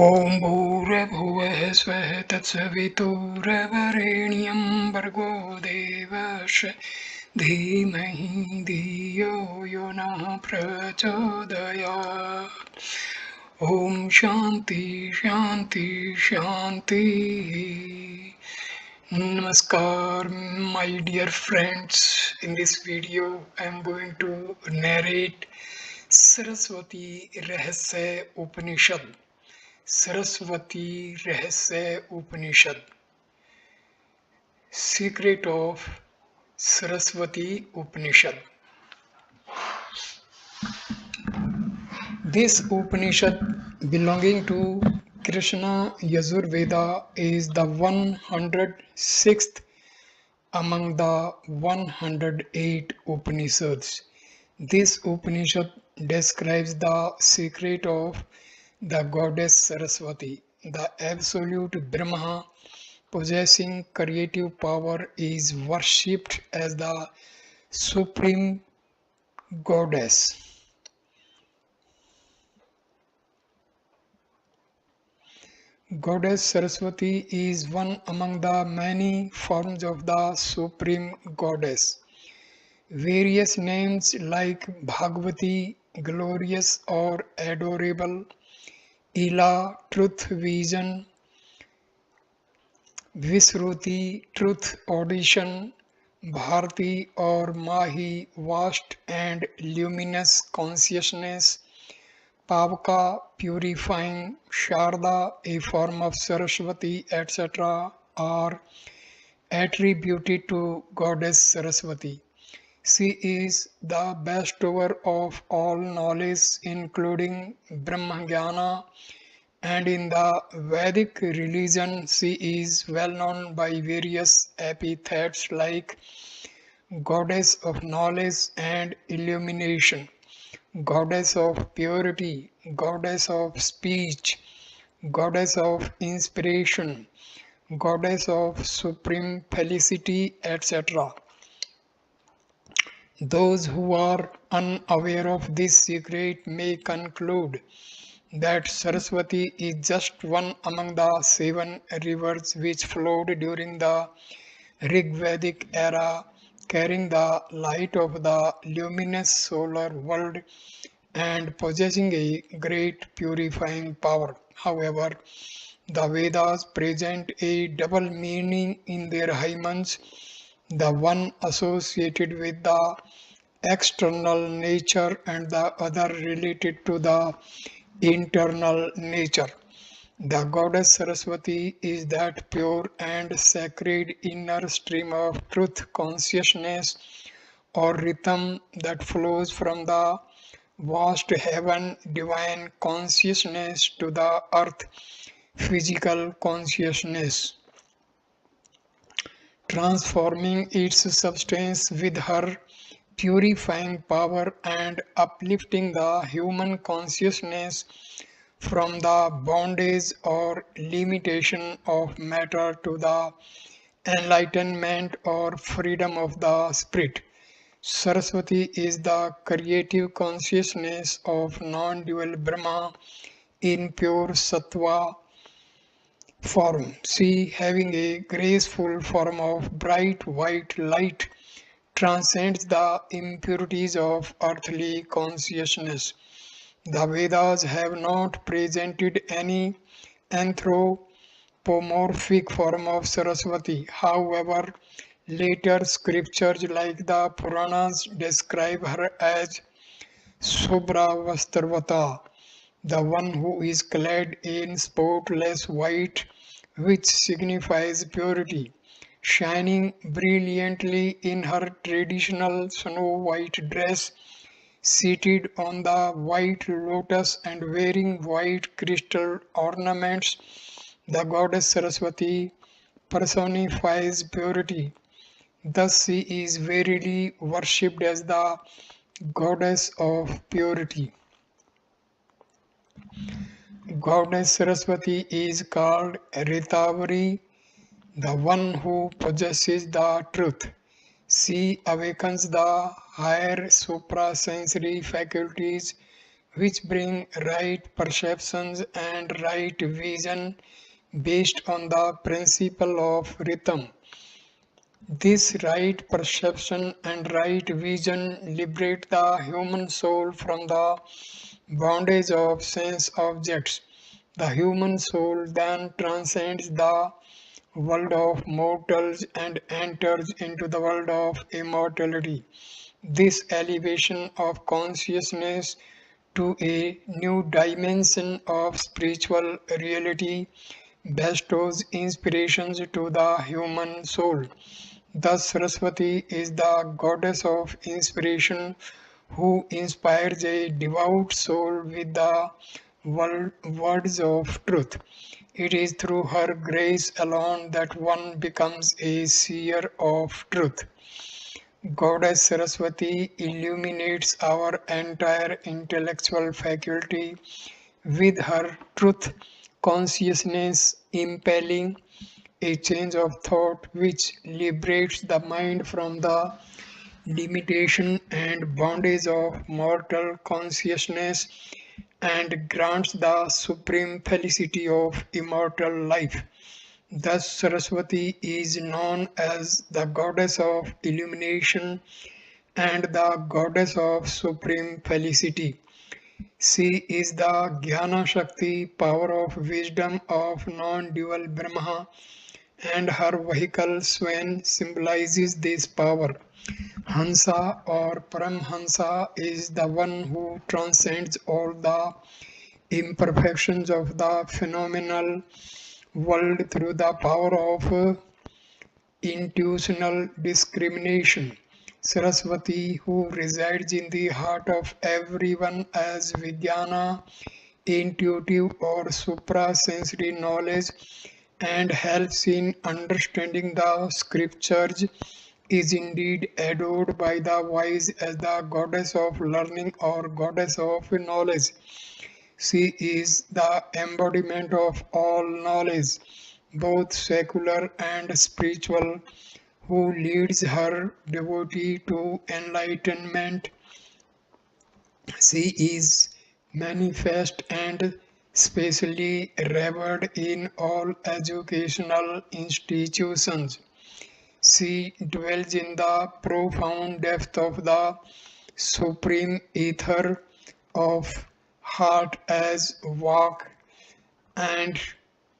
ॐ भूर्भुवः स्वः तत्सवितुर्वरेण्यं भर्गो देवस्य धीमहि धियो यो नः प्रचोदयात्। ॐ शान्ति शान्ति शान्तिः. Namaskar, my dear friends. In this video, I am going to narrate Sarasvati Rahasya Upanishad. Sarasvati Rahasya Upanishad. Secret of Sarasvati Upanishad. This Upanishad belonging to Krishna Yajurveda is the 106th among the 108 Upanishads. This Upanishad describes the secret of the goddess Sarasvati, the absolute Brahma possessing creative power is worshipped as the supreme goddess. Goddess Saraswati is one among the many forms of the supreme goddess. Various names like Bhagavati, glorious or adorable, Ila, truth vision, Visruti, truth audition, Bharti or Mahi, vast and luminous consciousness, Pavaka, purifying, Sharda, a form of Saraswati, etc., are attributed to Goddess Saraswati. She is the bestower of all knowledge, including Brahmajnana, and in the Vedic religion she is well known by various epithets like Goddess of Knowledge and Illumination, Goddess of Purity, Goddess of Speech, Goddess of Inspiration, Goddess of Supreme Felicity, etc. Those who are unaware of this secret may conclude that Saraswati is just one among the 7 rivers which flowed during the Rigvedic era, carrying the light of the luminous solar world and possessing a great purifying power. However, the Vedas present a double meaning in their hymns, the one associated with the external nature and the other related to the internal nature. The goddess Saraswati is that pure and sacred inner stream of truth consciousness or rhythm that flows from the vast heaven divine consciousness to the earth physical consciousness, transforming its substance with her purifying power and uplifting the human consciousness from the bondage or limitation of matter to the enlightenment or freedom of the spirit. Saraswati is the creative consciousness of non-dual Brahma in pure sattva form. She, having a graceful form of bright white light, transcends the impurities of earthly consciousness. The Vedas have not presented any anthropomorphic form of Saraswati. However, later scriptures like the Puranas describe her as Subhravastravata, the one who is clad in spotless white, which signifies purity, shining brilliantly in her traditional snow white dress, seated on the white lotus and wearing white crystal ornaments. The goddess Saraswati personifies purity. Thus, she is verily worshipped as the goddess of purity. Goddess Saraswati is called Ritavari, the one who possesses the truth. She awakens the higher suprasensory faculties which bring right perceptions and right vision based on the principle of rhythm. This right perception and right vision liberate the human soul from the bondage of sense objects. The human soul then transcends the world of mortals and enters into the world of immortality. This elevation of consciousness to a new dimension of spiritual reality bestows inspirations to the human soul. Thus, Saraswati is the goddess of inspiration who inspires a devout soul with the words of truth. It is through her grace alone that one becomes a seer of truth. Goddess Saraswati illuminates our entire intellectual faculty with her truth consciousness, impelling a change of thought which liberates the mind from the limitation and bondage of mortal consciousness and grants the supreme felicity of immortal life. Thus, Saraswati is known as the goddess of illumination and the goddess of supreme felicity. She is the Jnana Shakti, power of wisdom of non dual Brahma, and her vehicle swan symbolizes this power. Hansa or Paramhansa is the one who transcends all the imperfections of the phenomenal world through the power of intuitional discrimination. Saraswati, who resides in the heart of everyone as Vijnana, intuitive or suprasensory knowledge, and helps in understanding the scriptures, is indeed adored by the wise as the goddess of learning or goddess of knowledge. She is the embodiment of all knowledge, both secular and spiritual, who leads her devotee to enlightenment. She is manifest and specially revered in all educational institutions. She dwells in the profound depth of the supreme ether of heart as Vak and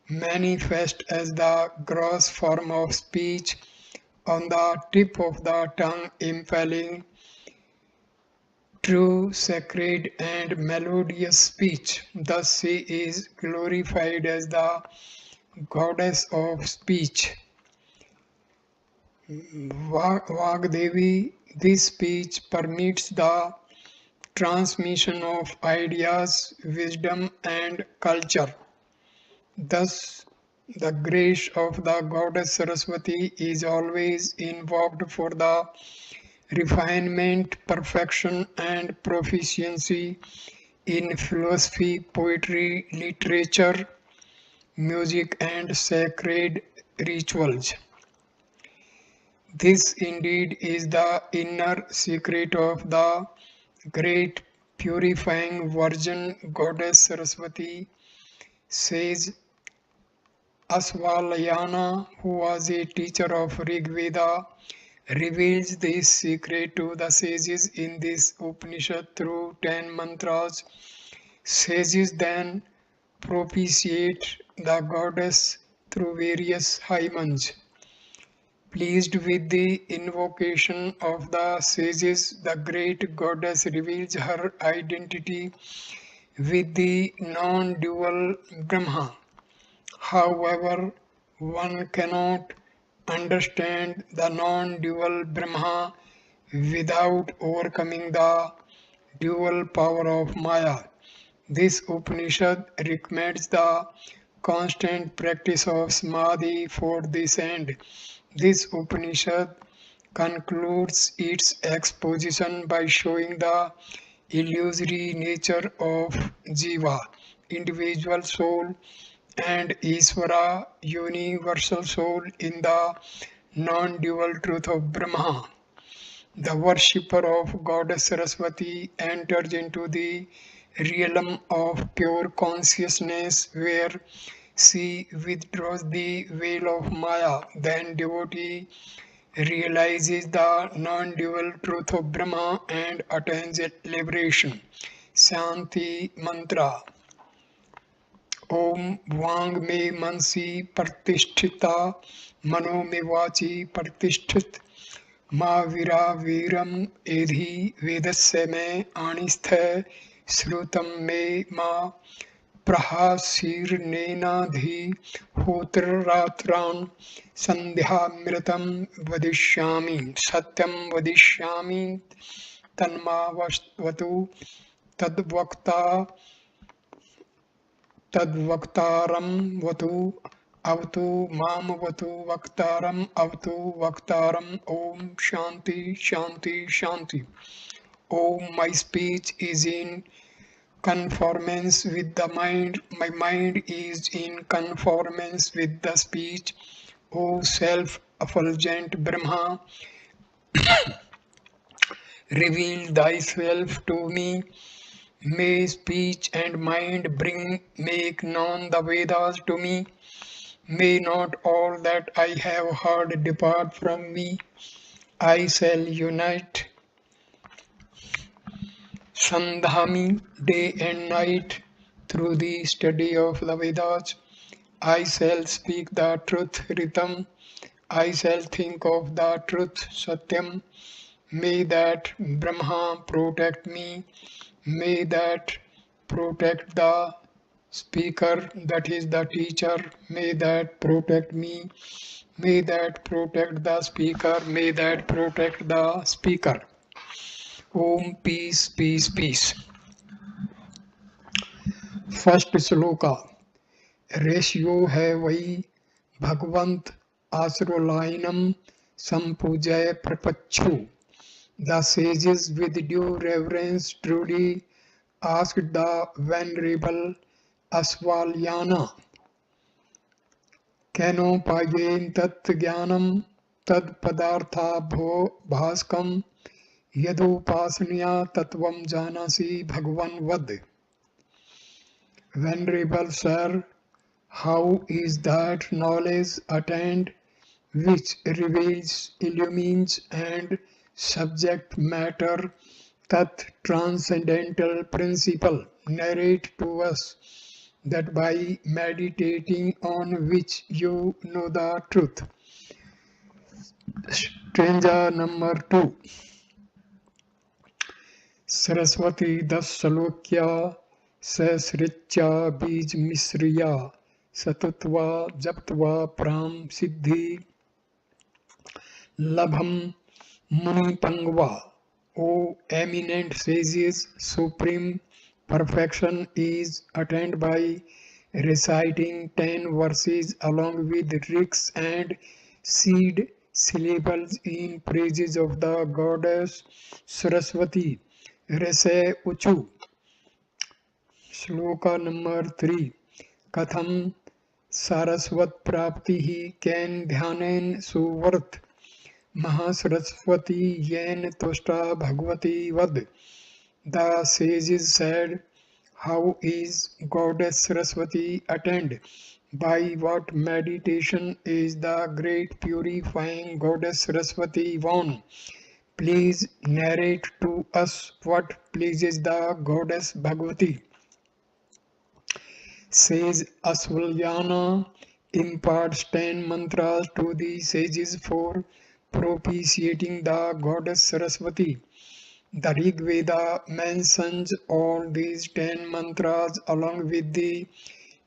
manifest as the gross form of speech on the tip of the tongue, impelling true, sacred, and melodious speech. Thus, she is glorified as the goddess of speech. Vagdevi, this speech permits the transmission of ideas, wisdom, and culture. Thus, the grace of the goddess Saraswati is always invoked for the refinement, perfection, and proficiency in philosophy, poetry, literature, music, and sacred rituals. This indeed is the inner secret of the great purifying virgin goddess Saraswati, says Asvalayana, who was a teacher of Rig Veda, reveals this secret to the sages in this Upanishad through 10 mantras. Sages then propitiate the goddess through various hymns. Pleased with the invocation of the sages, the great goddess reveals her identity with the non-dual Brahma. However, one cannot understand the non-dual Brahma without overcoming the dual power of Maya. This Upanishad recommends the constant practice of Samadhi for this end. This Upanishad concludes its exposition by showing the illusory nature of Jiva, individual soul, and Isvara, universal soul, in the non-dual truth of Brahma. The worshipper of Goddess Saraswati enters into the realm of pure consciousness where she withdraws the veil of Maya. Then devotee realizes the non-dual truth of Brahma and attains liberation. Shanti Mantra. ओम वांग में मनसी प्रतिष्ठिता मनो में वाची प्रतिष्ठित माँ वीरा वीरम एधि वेदस्य में आणिस्थ श्रुतम में माँ प्रहासीर्नेनाधि होत्ररात्रान् संध्यामृतं वदिष्यामि सत्यं वदिष्यामि तन्मावतु तद्वक्ता तद्वक्तारं वतु अवतु मामवतु वक्तारम अवतु वक्तारम ओम शांति शांति शांति ओम my speech is in conformance with the mind, my mind is in conformance with the speech. O self-effulgent Brahma, reveal thyself to me. May speech and mind make known the Vedas to me. May not all that I have heard depart from me. I shall unite Sandhami day and night through the study of the Vedas. I shall speak the truth Ritam. I shall think of the truth Satyam. May that Brahma protect me. May that protect the speaker, that is the teacher. May that protect me. May that protect the speaker. May that protect the speaker. Om peace, peace, peace. First sloka. Ratio है वही भगवंत आश्रोलायनम संपूजय प्रपच्छु. The sages with due reverence truly asked the venerable Asvalyana, Kenopayen tat jnanam tad padartha bho bhaskam yadupasanya tatvam janasi bhagwan vad. Venerable Sir, how is that knowledge attained which reveals, illumines and subject matter, that transcendental principle? Narrate to us that by meditating on which you know the truth. Stranger number 2. Sarasvati das salokya sasricha bij misriya satutva japtva pram siddhi labham Muni Pangva. O eminent sages, supreme perfection is attained by reciting 10 verses along with rigs and seed syllables in praises of the goddess Sarasvati. Rese Uchu. Shloka number 3. Katham Sarasvat Prapti Ken Dhyanen Suvarth Mahasaraswati yen tosta bhagavati vad. The sages said, how is goddess Saraswati attained? By what meditation is the great purifying goddess Saraswati won? Please narrate to us what pleases the goddess Bhagavati. Says Asvalyana imparts 10 mantras to the sages for propitiating the goddess Saraswati. The Rig Veda mentions all these 10 mantras along with the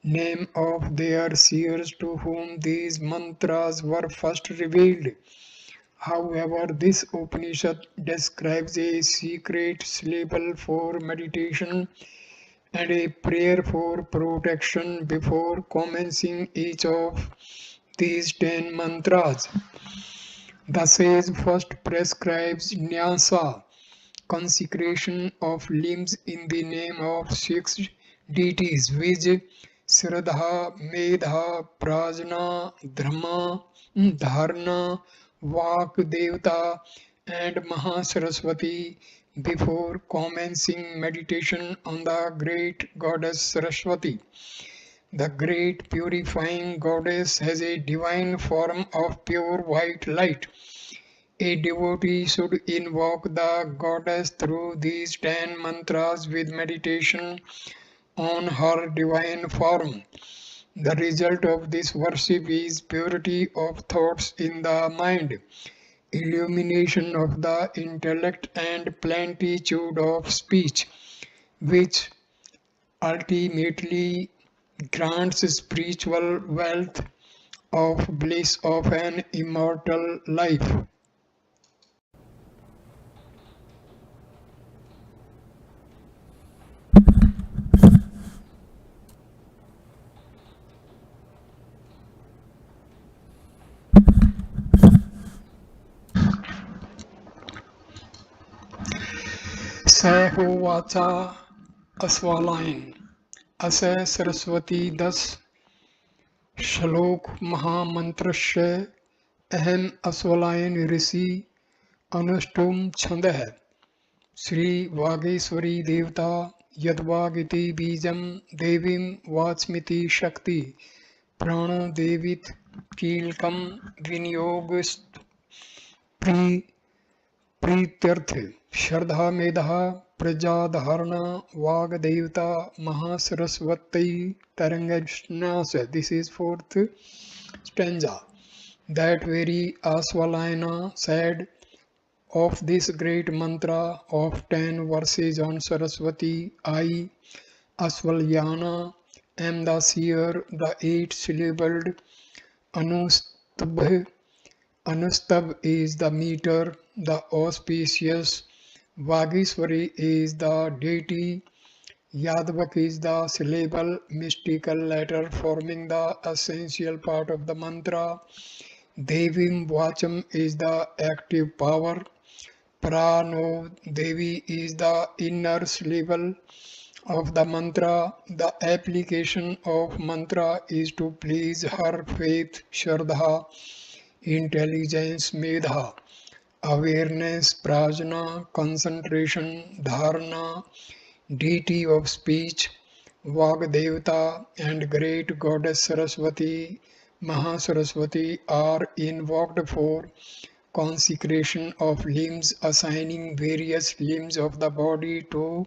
name of their seers to whom these mantras were first revealed. However, this Upanishad describes a secret syllable for meditation and a prayer for protection before commencing each of these 10 mantras. The sage first prescribes nyasa, consecration of limbs in the name of 6 deities, which Shraddha, Medha, Prajna, Dharma, Dharna, Vak Devata and Mahasaraswati, before commencing meditation on the great goddess Sarasvati. The great purifying goddess has a divine form of pure white light. A devotee should invoke the goddess through these 10 mantras with meditation on her divine form. The result of this worship is purity of thoughts in the mind, illumination of the intellect, and plenitude of speech, which ultimately grants spiritual wealth of bliss of an immortal life. सहोवाचा अस्वालायन अस सरस्वती 10 श्लोक महामंत्रस्य अहम अस्वलायन ऋषि अनुष्टुम छंदः श्री वागेश्वरी देवता यद्वागिति बीजम देवीं वाच्मिति शक्ति प्राणदेवीत कीलकम विनियोग प्रीत्यर्थ श्रद्धा मेधा प्रजाधारणा वागदेवता Mahasaraswati तरंगन्यास. This is fourth stanza. That very Aswalayana said of this great mantra of 10 verses on Saraswati, I, Aswalyana, am the seer, the 8-syllabled Anustabh. Anustabh is the meter, the auspicious. Vagishwari is the deity. Yadvak is the syllable, mystical letter forming the essential part of the mantra. Devim Vacham is the active power. Prano Devi is the inner syllable of the mantra. The application of mantra is to please her faith, Shraddha, intelligence, Medha, awareness, prajna, concentration, dharana, deity of speech, Vagdevata, and great goddess Saraswati, Mahasaraswati are invoked for consecration of limbs, assigning various limbs of the body to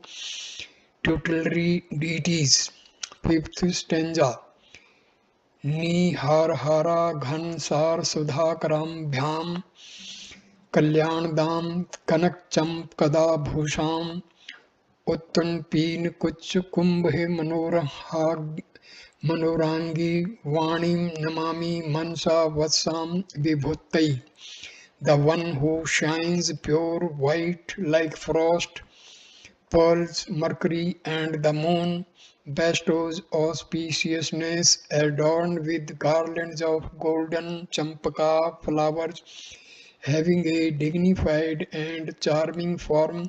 tutelary deities. Fifth stanza. निहारहारा Ghansar सुधाकराभ्याम कल्याणदाम कनकचंपकदा भूषाम उत्तुंगपीन Cooch Kumbhe मनोरांगी वाणीं Namami Mansa वत्साम विभूतै. The one who shines pure white like frost, pearls, mercury, and the moon, bestows auspiciousness adorned with garlands of golden champaka flowers, having a dignified and charming form.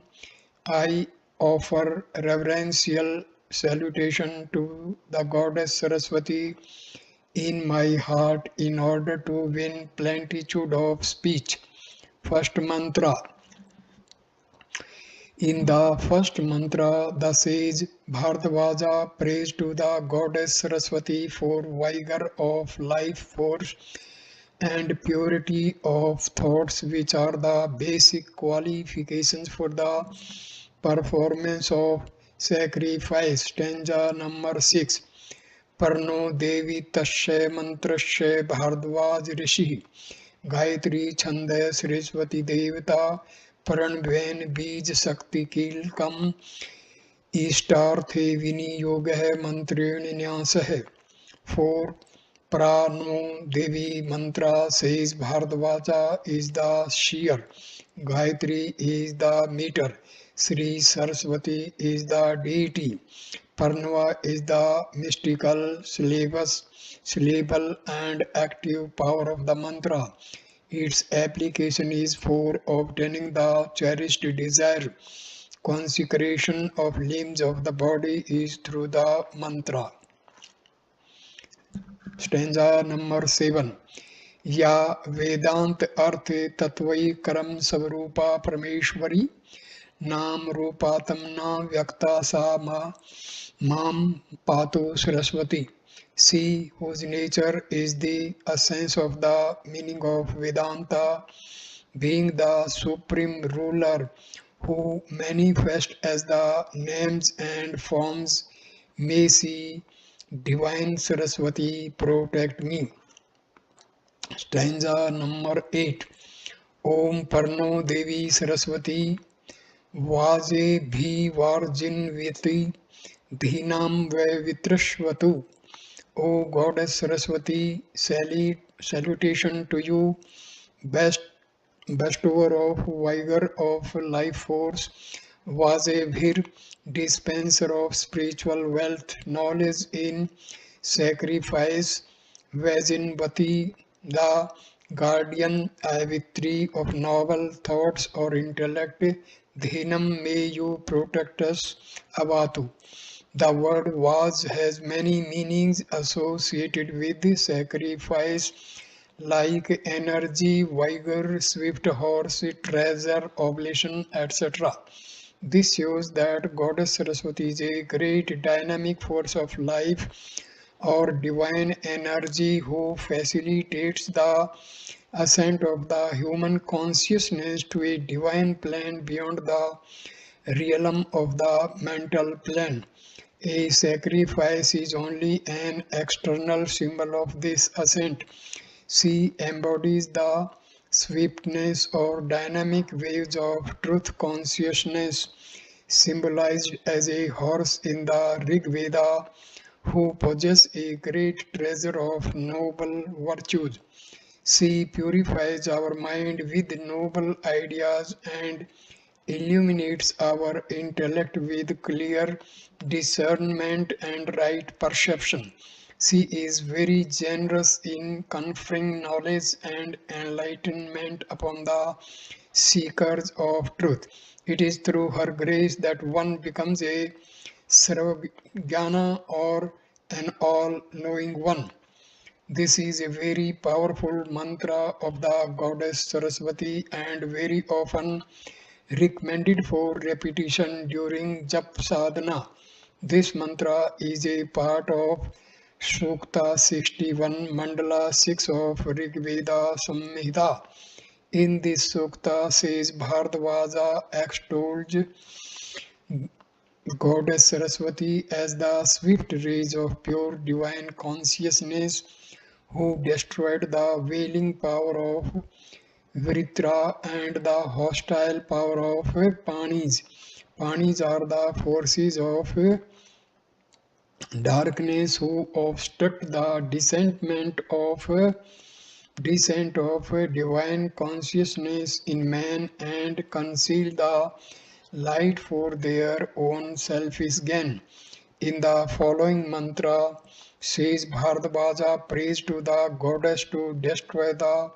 I offer reverential salutation to the goddess Saraswati in my heart in order to win plenitude of speech. First mantra. In the first mantra, the sage Bhardvaja prays to the goddess Saraswati for vigor of life force and purity of thoughts, which are the basic qualifications for the performance of sacrifice. Stanza number 6. Parno Devi Tashe Mantrashe Bhardvaj Rishi Gayatri Chande Saraswati Devata Paranveen Bij Sakti Kilkam Ishtarthe Viniyog hai Mantrin Nyas hai. 4. Prano Devi Mantra says Bhardvaja is the seer, Gayatri is the meter, Sri Saraswati is the deity, Parnava is the mystical syllable and active power of the mantra. Its application is for obtaining the cherished desire. Consecration of limbs of the body is through the mantra. Stanza number 7. या वेदांत अर्थ तत्वई करम स्वरूपा परमेश्वरी Nam Rupatam Na Vyakta Sa Mam Patu Sarasvati. She whose nature is the essence of the meaning of Vedanta, being the supreme ruler who manifests as the names and forms, may she, Divine Saraswati, protect me. Stanza number 8. Om Parno Devi Saraswati Vaje Bhi Varjinviti Dhinam Vitrashvatu. O Goddess Saraswati, salutation to you, best bestower of vigor of life force, was a vir dispenser of spiritual wealth, knowledge in sacrifice, Vajinvati, the guardian Savitri of noble thoughts or intellect, Dhinam, may you protect us, Avatu. The word was has many meanings associated with sacrifice like energy, vigor, swift horse, treasure, oblation, etc. This shows that Goddess Saraswati is a great dynamic force of life or divine energy who facilitates the ascent of the human consciousness to a divine plane beyond the realm of the mental plane. A sacrifice is only an external symbol of this ascent. She embodies the swiftness or dynamic waves of truth consciousness, symbolized as a horse in the Rig Veda, who possesses a great treasure of noble virtues. She purifies our mind with noble ideas and illuminates our intellect with clear discernment and right perception. She is very generous in conferring knowledge and enlightenment upon the seekers of truth. It is through her grace that one becomes a Sarvajnana or an all knowing one. This is a very powerful mantra of the goddess Saraswati and very often recommended for repetition during Jap Sadhana. This mantra is a part of Sukta 61 Mandala 6 of Rigveda Samhita. In this Sukta says Bharadvaja extols Goddess Saraswati as the swift rays of pure divine consciousness who destroyed the wailing power of Vritra and the hostile power of Panis. Panis are the forces of darkness who obstruct the descent of divine consciousness in man and conceal the light for their own selfish gain. In the following mantra, says Bharadvaja prays to the goddess to destroy the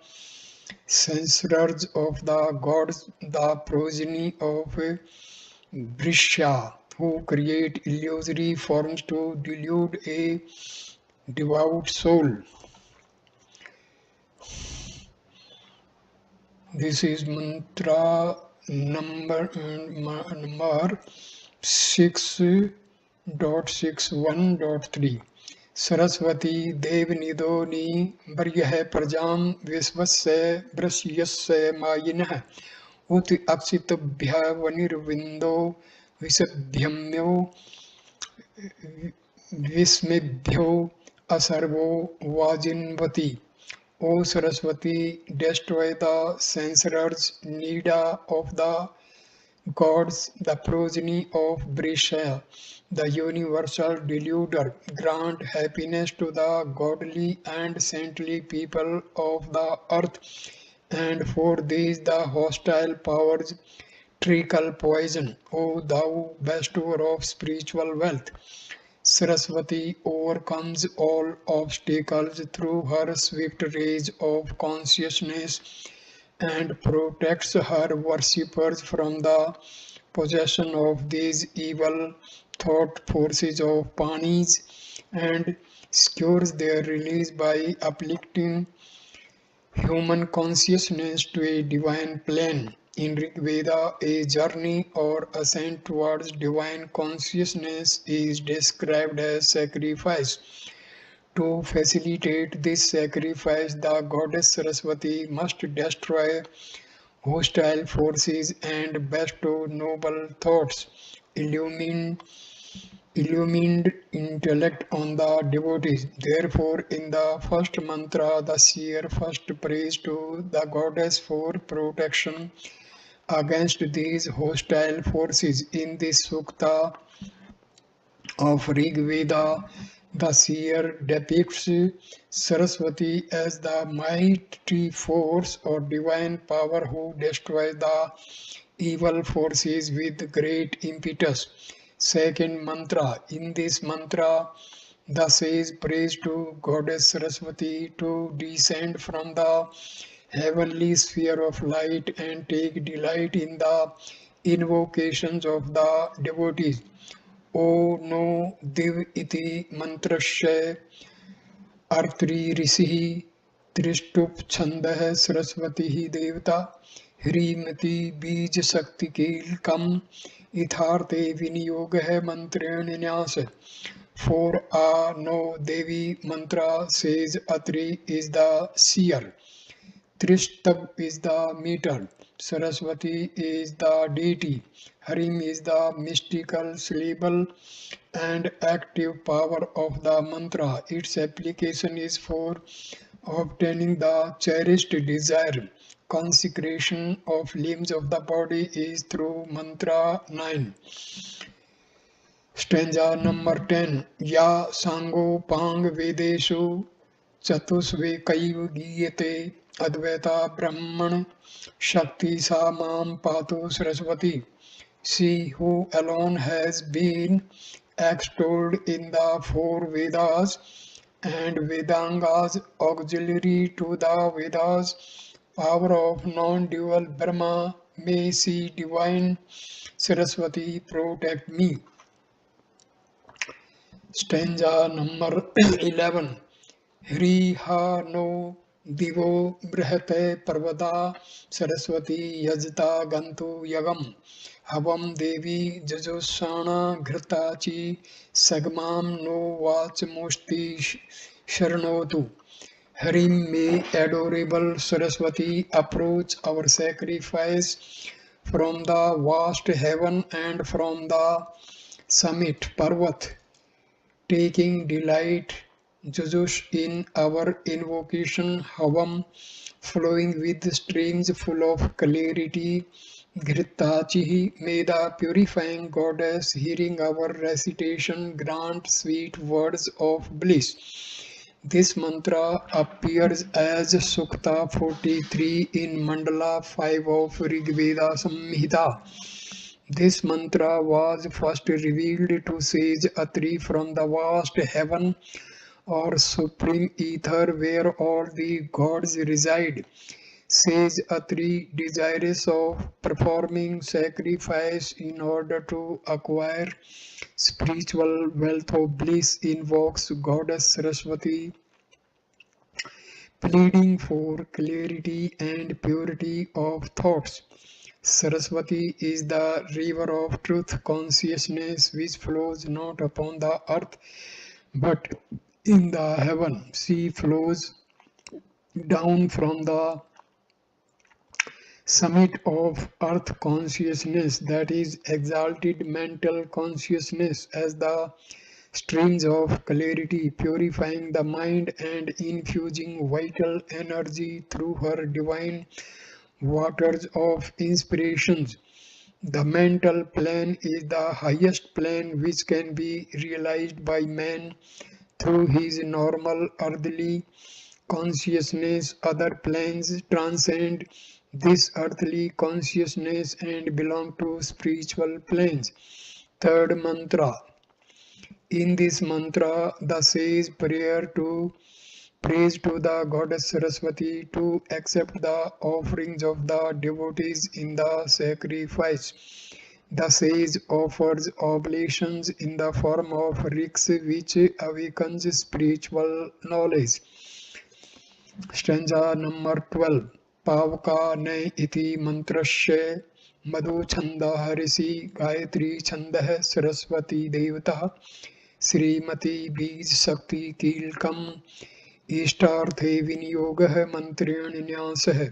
censorers of the gods, the progeny of Brishya, who create illusory forms to delude a devout soul. This is mantra number 6.61.3. Saraswati देवनिधोनि वर्यः प्रजां विश्वस्य वृष्यस्य मायिनः उत अक्षितभ्यवनिर्विन्दो विशद्भ्यम्यो विस्मेभ्यो असर्वो वाजिन्वति. O Saraswati, destroy the censorers, Nida of the gods, the progeny of Brisha, the universal deluder. Grant happiness to the godly and saintly people of the earth, and for these the hostile powers trickle poison. O thou bestower of spiritual wealth, Saraswati overcomes all obstacles through her swift rays of consciousness and protects her worshippers from the possession of these evil thought forces of Panis and secures their release by uplifting human consciousness to a divine plane. In Rig Veda, a journey or ascent towards divine consciousness is described as sacrifice. To facilitate this sacrifice, the goddess Saraswati must destroy hostile forces and bestow noble thoughts, illumined illumined intellect on the devotees. Therefore, in the first mantra, the seer first prays to the goddess for protection against these hostile forces. In this sukta of Rig Veda, the seer depicts Saraswati as the mighty force or divine power who destroys the evil forces with great impetus. Second mantra. In this mantra, the sage prays to Goddess Saraswati to descend from the heavenly sphere of light and take delight in the invocations of the devotees. O no div iti mantrasya अर्त्री ऋषिः त्रिष्टुप छन्दः सरस्वती देवता ह्रीमती बीजशक्तिकीलकम् यथार्थे विनियोगः मंत्रेण न्यास. For a no Devi mantra says Atri is the seer, Trishtab is the meter, Saraswati is the deity, Harim is the mystical syllable and active power of the mantra. Its application is for obtaining the cherished desire. Consecration of limbs of the body is through mantra 9. Stanza number 10. Ya sango pang vedeshu चतुष्वेकैव गीयते अद्वैता ब्रह्मण shakti sa mam patu Saraswati. She who alone has been extolled in the four Vedas and Vedangas auxiliary to the Vedas, power of non-dual Brahma, may she divine Saraswati protect me. Stanza number 11. Hriha no divo brihate parvada Saraswati yajta gantu yagam havam devi jajusana ghritachi sagmam no vachamusti sharnotu. Harim, may adorable Saraswati approach our sacrifice from the vast heaven and from the summit Parvat, taking delight Jujush in our invocation Havam, flowing with streams full of clarity. Ghritachihi, may the purifying goddess hearing our recitation grant sweet words of bliss. This mantra appears as Sukta 43 in Mandala 5 of Rigveda Samhita. This mantra was first revealed to sage Atri from the vast heaven or supreme ether where all the gods reside. Sage Atri, desirous of performing sacrifice in order to acquire spiritual wealth of bliss, invokes Goddess Saraswati, pleading for clarity and purity of thoughts. Saraswati is the river of truth consciousness which flows not upon the earth but in the heaven. She flows down from the summit of earth consciousness, that is exalted mental consciousness, as the streams of clarity, purifying the mind and infusing vital energy through her divine waters of inspirations. The mental plane is the highest plane which can be realized by man through his normal earthly consciousness. Other planes transcend this earthly consciousness and belong to spiritual planes. Third mantra. In this mantra, the sage prays to the goddess Saraswati to accept the offerings of the devotees in the sacrifice. The sage offers oblations in the form of riks which awakens spiritual knowledge. Stanza number 12. पावका नय इति मंत्रस्य मधु छंदः ऋषि गायत्री छंदः सरस्वती देवता श्रीमती बीज शक्ति कीलकम इष्टार्थे विनियोगः मंत्रेण न्यासः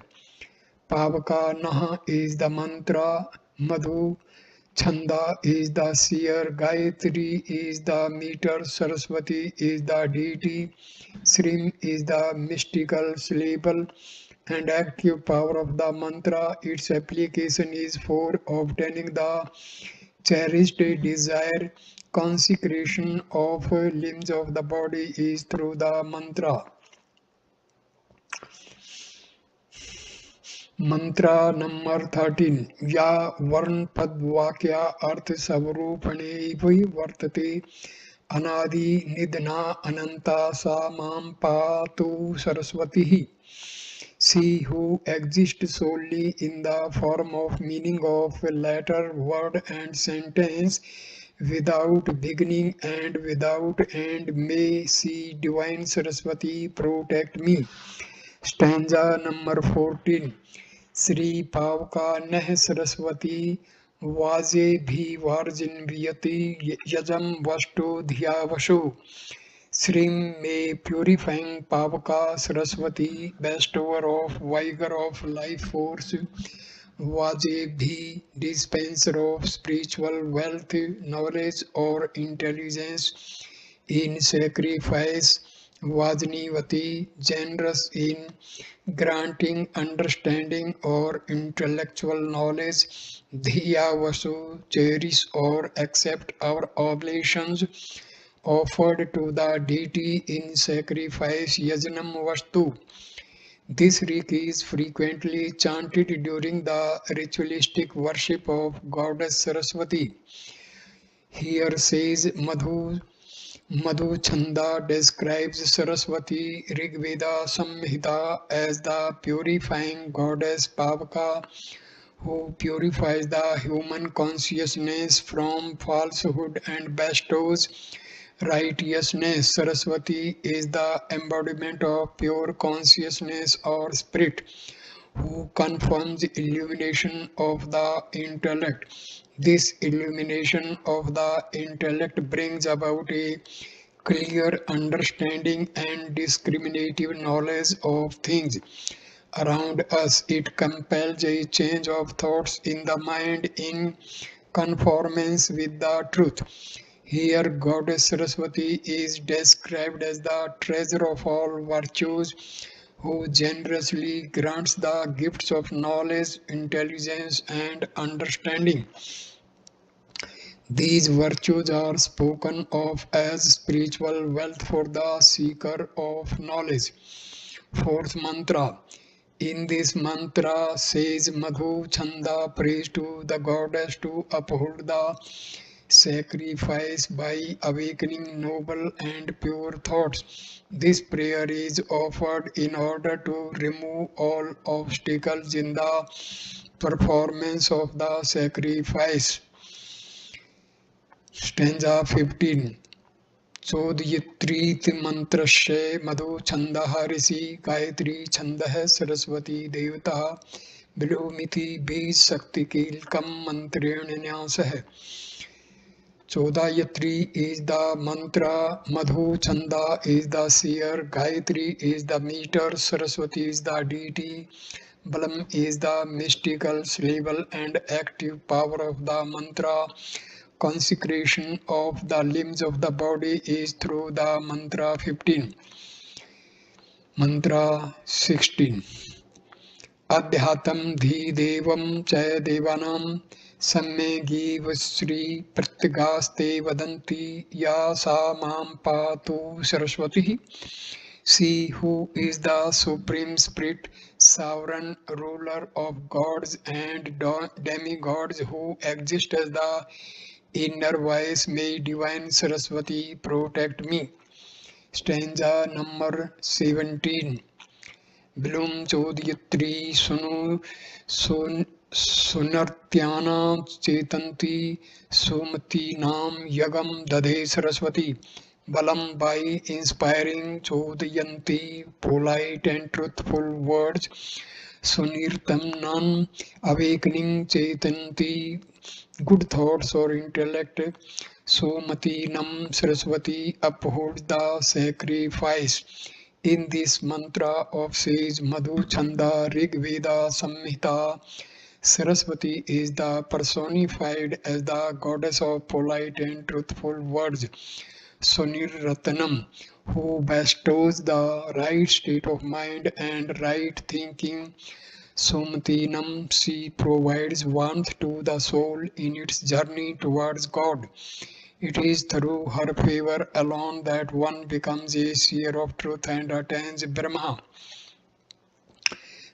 पावका नः is the mantra, madhu chanda is the seer, gayatri is the meter, saraswati is the deity, Srim is the mystical syllable and active power of the mantra. Its application is for obtaining the cherished desire. Consecration of limbs of the body is through the mantra. मंत्र number 13 या वर्ण पद वाक्य अर्थ स्वरूपणे वर्तते अनादि निधना अनंता सा मां पातु Saraswati she who exists solely in the form of meaning of letter word and sentence without beginning and without end, may she divine Saraswati protect me. Stanza number 14 Shri पावका नह सरस्वती वाजे भी वार्जिन्वियति यजम वष्टो धिया वशो श्रीम में प्यूरिफाइंग पावका Saraswati bestower of vigor of life force वाजे भी dispenser of spiritual wealth knowledge or intelligence in sacrifice Vajnivati generous in granting understanding or intellectual knowledge, Dhiya Vasu cherish or accept our oblations offered to the deity in sacrifice Yajnam Vastu. This rik is frequently chanted during the ritualistic worship of goddess Saraswati. Here says Madhu Chanda describes Saraswati Rigveda Samhita as the purifying goddess Pavaka who purifies the human consciousness from falsehood and bestows righteousness. Saraswati is the embodiment of pure consciousness or spirit who confirms illumination of the intellect. This illumination of the intellect brings about a clear understanding and discriminative knowledge of things around us. It compels a change of thoughts in the mind in conformance with the truth. Here, Goddess Saraswati is described as the treasure of all virtues who generously grants the gifts of knowledge, intelligence, and understanding. These virtues are spoken of as spiritual wealth for the seeker of knowledge. Fourth mantra. In this mantra says Madhu Chanda prays to the goddess to uphold the sacrifice by awakening noble and pure thoughts. This prayer is offered in order to remove all obstacles in the performance of the sacrifice. Stanza 15 चोदयित्रीति मंत्रस्य मधु छंदः ऋषि गायत्री छंदः सरस्वती देवता विलोमिति बीज शक्ति कीलकम मंत्रेण न्यासः Chodayatri is the mantra, Madhu Chanda is the seer, Gayatri is the meter, Saraswati is the deity, Balam is the mystical syllable and active power of the mantra. Consecration of the limbs of the body is through the mantra 15. Mantra 16. Adhyatam dhi devam chaya devanam Samme Givasri Pratyagaste Vadanti Ya Sa Mam Patu Saraswati. She who is the Supreme Spirit, sovereign ruler of gods and demigods who exist as the inner voice, may divine Saraswati protect me. Stanza number 17. Bilum Chodayatri Sunartyana Chetanti Sumati Nam Yagam Dade Saraswati. Balam by inspiring Chodayanti polite and truthful words. Sunirtam non-awakening chetanti, good thoughts or intellect. Somatinam Saraswati upholds the sacrifice. In this mantra of sage Madhu Chanda Rig Veda Samhita, Saraswati is the personified as the goddess of polite and truthful words. Sonirratnam, who bestows the right state of mind and right thinking. Somatinam, she provides warmth to the soul in its journey towards God. It is through her favor alone that one becomes a seer of truth and attains Brahma.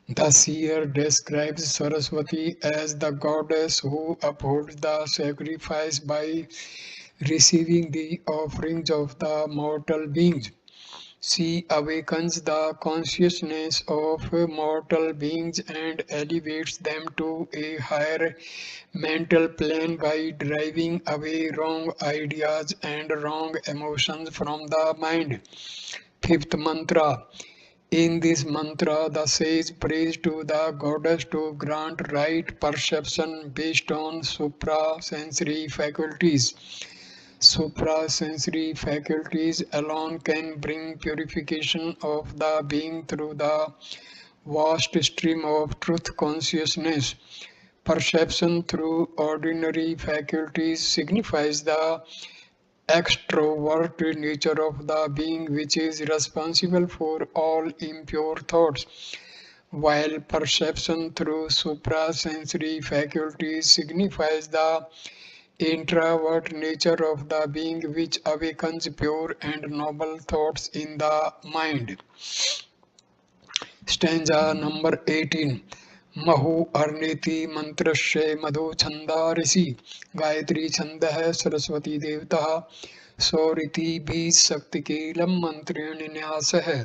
The seer describes Saraswati as the goddess who upholds the sacrifice by receiving the offerings of the mortal beings. She awakens the consciousness of mortal beings and elevates them to a higher mental plane by driving away wrong ideas and wrong emotions from the mind. Fifth mantra. In this mantra, the sage prays to the goddess to grant right perception based on suprasensory faculties. Suprasensory faculties alone can bring purification of the being through the vast stream of truth consciousness. Perception through ordinary faculties signifies the extrovert nature of the being which is responsible for all impure thoughts, while perception through suprasensory faculties signifies the introvert nature of the being which awakens pure and noble thoughts in the mind. Stanza number 18. Mahu अर्नेति मंत्रस्य मधु छंदा ऋषि गायत्री छंद है सरस्वती देवता सौरिति बीज शक्ति कीलम मंत्रेण न्यास है.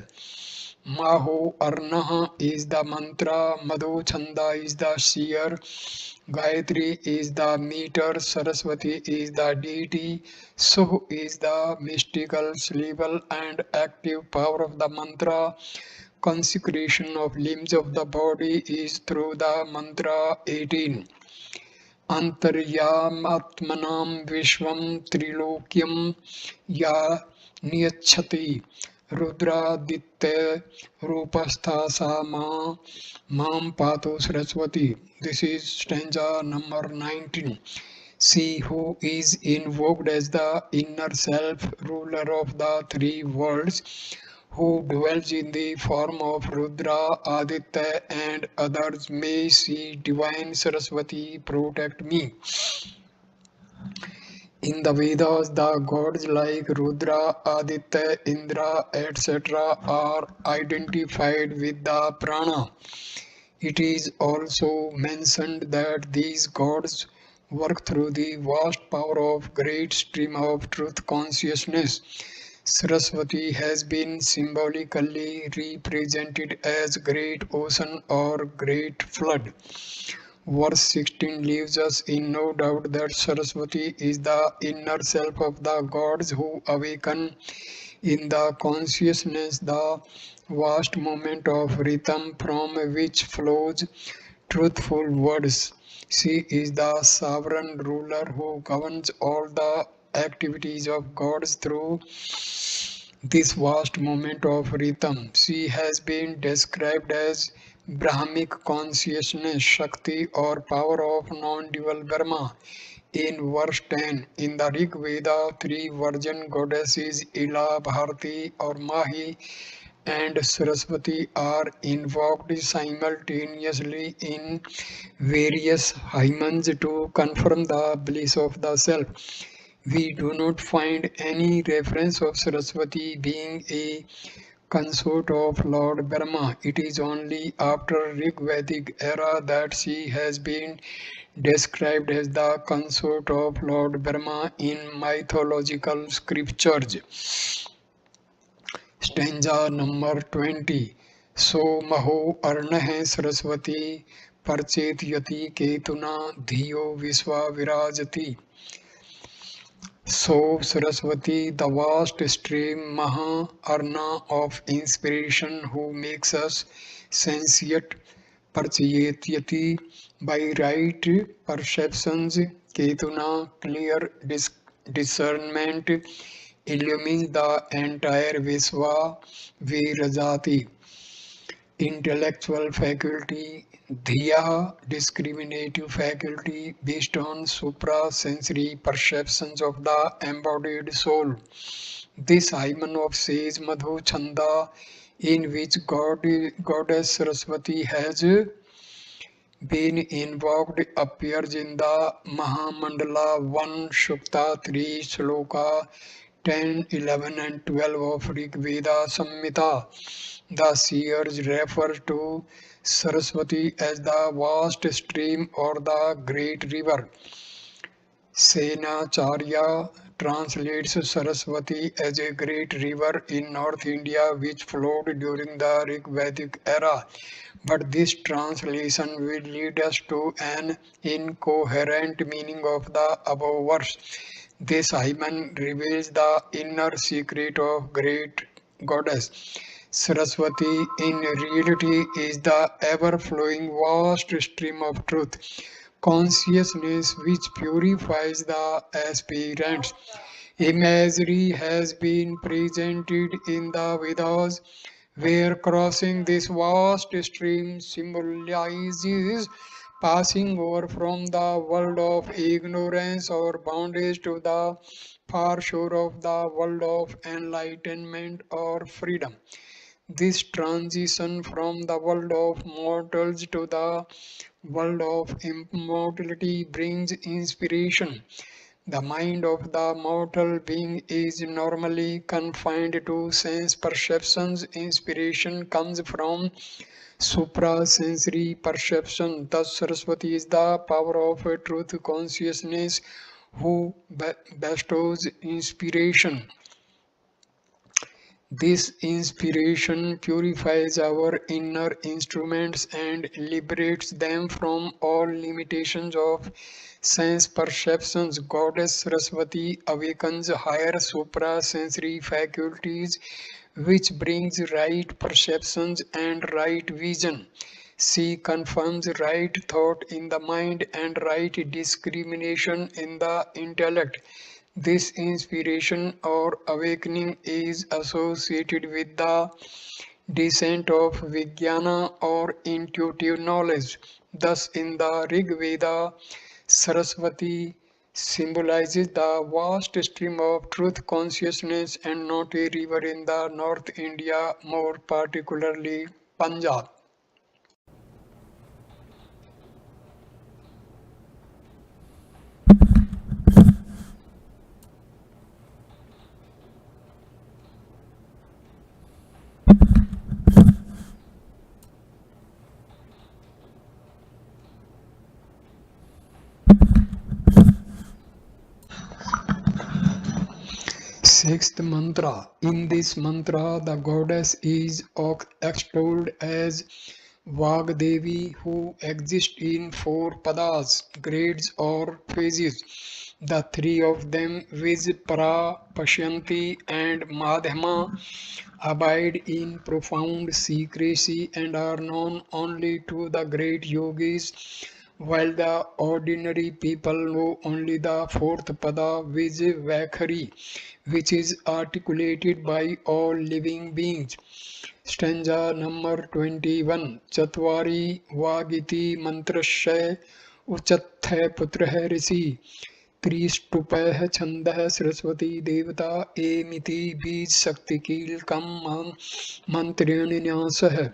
Mahu Arnaha is the mantra, Madhu Chanda is the seer, Gayatri is the meter, Saraswati is the deity, Suh is the mystical, cerebral and active power of the mantra. Consecration of limbs of the body is through the mantra 18. Antaryamatmanam Vishwam Trilokyam Ya Niyachati Rudraditya Rupastha Sama Mam Pato Saraswati. This is stanza number 19. She who is invoked as the inner self, ruler of the three worlds, who dwells in the form of Rudra, Aditya and others, may she divine Saraswati protect me. In the Vedas, the gods like Rudra, Aditya, Indra, etc. are identified with the prana. It is also mentioned that these gods work through the vast power of great stream of truth consciousness. Saraswati has been symbolically represented as great ocean or great flood. Verse 16 leaves us in no doubt that Saraswati is the inner self of the gods who awaken in the consciousness the vast moment of rhythm from which flows truthful words. She is the sovereign ruler who governs all the activities of gods through this vast moment of rhythm. She has been described as Brahmic consciousness, Shakti or power of non-dual Brahma. In verse 10, in the Rig Veda, three virgin goddesses Ila, Bharati or Mahi and Saraswati are invoked simultaneously in various hymns to confirm the bliss of the self. We do not find any reference of Saraswati being a consort of Lord Brahma. It is only after Rig Vedic era that she has been described as the consort of Lord Brahma in mythological scriptures. Stanza number 20. So Maho Arnahe Saraswati Parchet Yati Ketuna Dhiyo Viswa Virajati. So Saraswati, the vast stream Maha Arna of inspiration who makes us sentient, perceivati by right perceptions, Ketuna clear discernment illumines the entire Visva Virajati. Intellectual faculty, Dhiya, discriminative faculty based on supra-sensory perceptions of the embodied soul. This hymen of sage Madhu Chanda, in which Goddess Saraswati has been invoked, appears in the Mahamandala 1 Shukta 3 Shloka 10, 11 and 12 of Rig Veda Samhita. The seers refer to Saraswati as the vast stream or the great river. Senacharya translates Saraswati as a great river in North India which flowed during the Rig Vedic era. But this translation will lead us to an incoherent meaning of the above verse. This hymen reveals the inner secret of great goddess. Saraswati in reality is the ever-flowing vast stream of truth, consciousness which purifies the aspirants. Imagery has been presented in the Vedas where crossing this vast stream symbolizes passing over from the world of ignorance or bondage to the far shore of the world of enlightenment or freedom. This transition from the world of mortals to the world of immortality brings inspiration. The mind of the mortal being is normally confined to sense perceptions. Inspiration comes from suprasensory perception. Thus, Saraswati is the power of truth consciousness who bestows inspiration. This inspiration purifies our inner instruments and liberates them from all limitations of sense perceptions. Goddess Saraswati awakens higher suprasensory faculties, which brings right perceptions and right vision. She confirms right thought in the mind and right discrimination in the intellect. This inspiration or awakening is associated with the descent of Vijnana or intuitive knowledge. Thus, in the Rig Veda, Saraswati symbolizes the vast stream of truth consciousness and not a river in the North India, more particularly Punjab. Sixth mantra. In this mantra, the goddess is extolled as Vagdevi, who exists in four padas, grades or phases. The three of them, Vijpara, Pashyanti, and Madhyama, abide in profound secrecy and are known only to the great yogis, while the ordinary people know only the fourth pada, Vijvakhari, which is articulated by all living beings. Stanza number 21. Chatvari Vagiti Mantrasya Uchatthai Putrah Rishi त्रिस्तुपः छन्दः सरस्वती देवता एमिति बीज शक्ति कीलकम मंत्रेण न्यासः.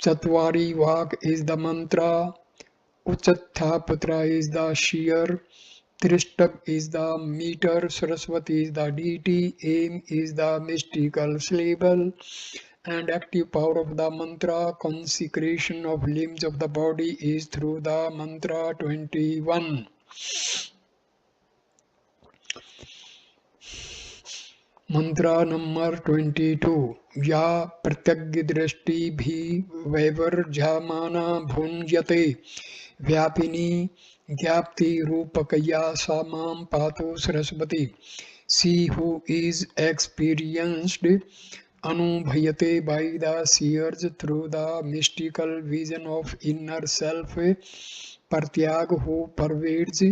Chatvari Vak is the mantra, Uchatha Putra is the shear, Trishtab is the meter, Saraswati is the deity, Aim is the mystical syllable, and active power of the mantra, consecration of limbs of the body is through the mantra 21. Mantra number 22. Ya pratyagya drishti bhi vaivarjamana bhunjate vyapini gyapti rupakaya samam patu saraswati. She who is experienced anubhayate by the seers through the mystical vision of inner self, Pratyag who pervades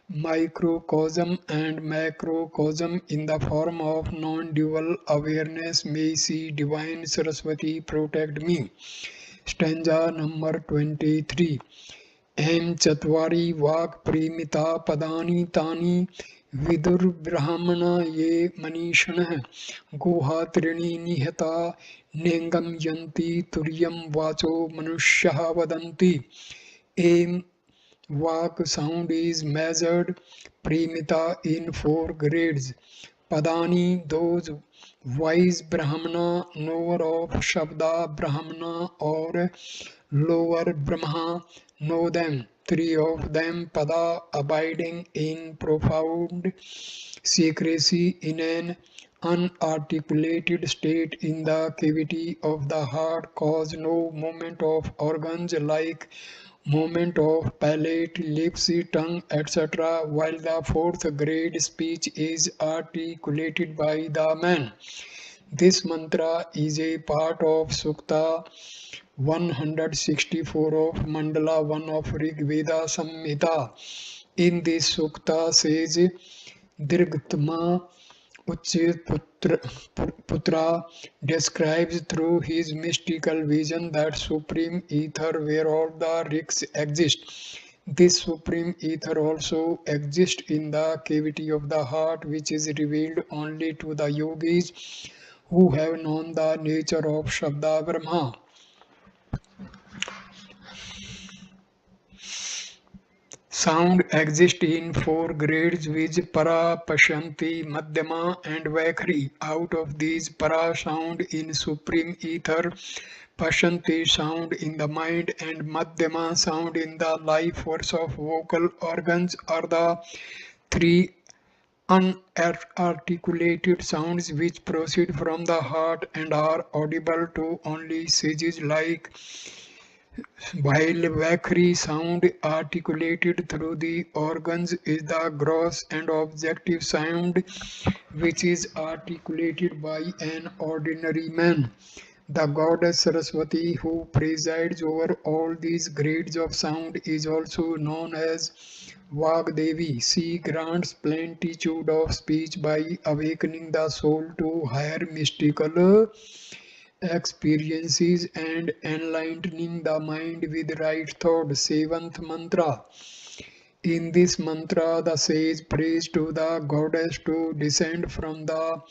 microcosm and macrocosm in the form of non-dual awareness. May see Divine Saraswati protect me. Stanza number 23. Em Chatvari Vak Primita Padani Tani Vidur Brahmana Ye Manishanah Guha Trini Nihata Nengam Yanti Turyam Vacho Manushyaha Vadanti. Em Vak sound is measured Primita in 4 grades. Padani, those wise Brahmana, knower of Shabda Brahmana or lower Brahma, know them. 3 of them, Pada, abiding in profound secrecy in an unarticulated state in the cavity of the heart, cause no movement of organs like movement of palate, lips, tongue, etc., while the 4th grade speech is articulated by the man. This mantra is a part of Sukta 164 of Mandala 1 of Rig Veda Samhita. In this Sukta says Dirgtma Putra describes through his mystical vision that supreme ether where all the rigs exist. This supreme ether also exists in the cavity of the heart, which is revealed only to the yogis who have known the nature of Shabda Brahma. Sound exists in 4 grades, which Para, Pashanti, Madhyama and Vaikhari. Out of these, Para sound in supreme ether, Pashanti sound in the mind, and Madhyama sound in the life force of vocal organs are the 3 unarticulated sounds which proceed from the heart and are audible to only sages like, while Vakri sound articulated through the organs is the gross and objective sound which is articulated by an ordinary man. The goddess Saraswati, who presides over all these grades of sound, is also known as Vagdevi. She grants plenitude of speech by awakening the soul to higher mystical experiences and enlightening the mind with right thought. 7th mantra. In this mantra, the sage prays to the goddess to descend from the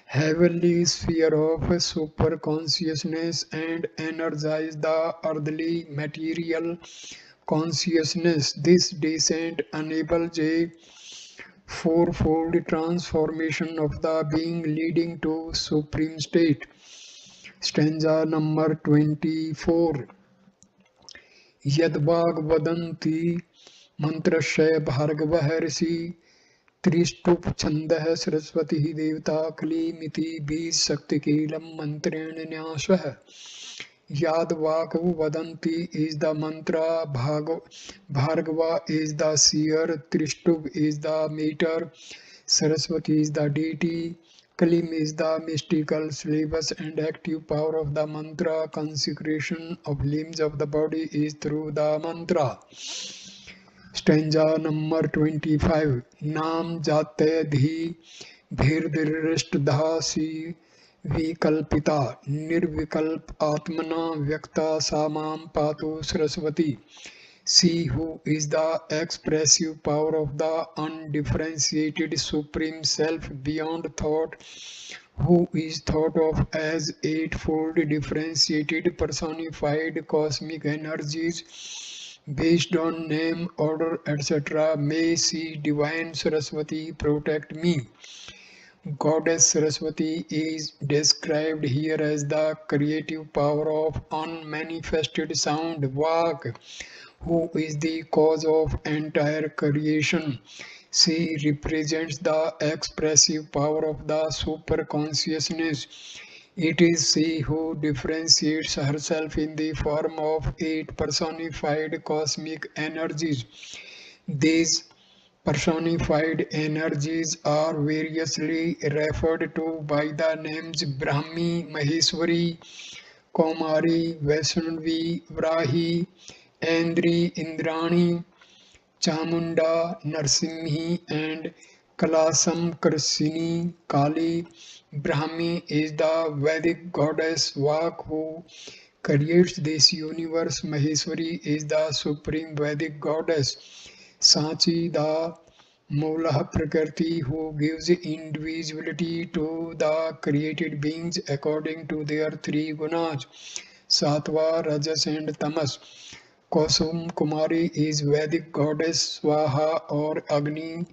heavenly sphere of super consciousness and energize the earthly material consciousness. This descent enables a fourfold transformation of the being, leading to supreme state. Stanza number 24. Yadvag vadanti mantrashya bhargavah risi Trishtup छंदः Saraswati देवता कलीमिति बीज शक्ति कीलम मंत्रेण न्यासः. Yad Vakavu Vadanti is the mantra, Bhargava is the seer, Trishtub is the meter, Saraswati is the deity, Kalim is the mystical syllabus and active power of the mantra. Consecration of limbs of the body is through the mantra. Stanza number 25. Nam jate dhi bhirdirishtdhasi vikalpita nirvikalp atmana vyakta samam patu saraswati. She who is the expressive power of the undifferentiated supreme self beyond thought, who is thought of as eightfold differentiated personified cosmic energies based on name, order, etc. May she Divine Saraswati protect me. Goddess Saraswati is described here as the creative power of unmanifested sound, Vak, who is the cause of entire creation. She represents the expressive power of the super consciousness. It is she who differentiates herself in the form of 8 personified cosmic energies. These Personified energies are variously referred to by the names Brahmi, Maheshwari, Kaumari, Vaishnavi, Vrahi, Andri, Indrani, Chamunda, Narsimhi, and Kalasam Karsini. Kali. Brahmi is the Vedic goddess Vak who creates this universe. Maheshwari is the supreme Vedic goddess. Sachi, the Mula Prakriti, who gives individuality to the created beings according to their three gunas, Sattva, Rajas, and Tamas. Kosum Kumari is Vedic goddess Swaha or Agni,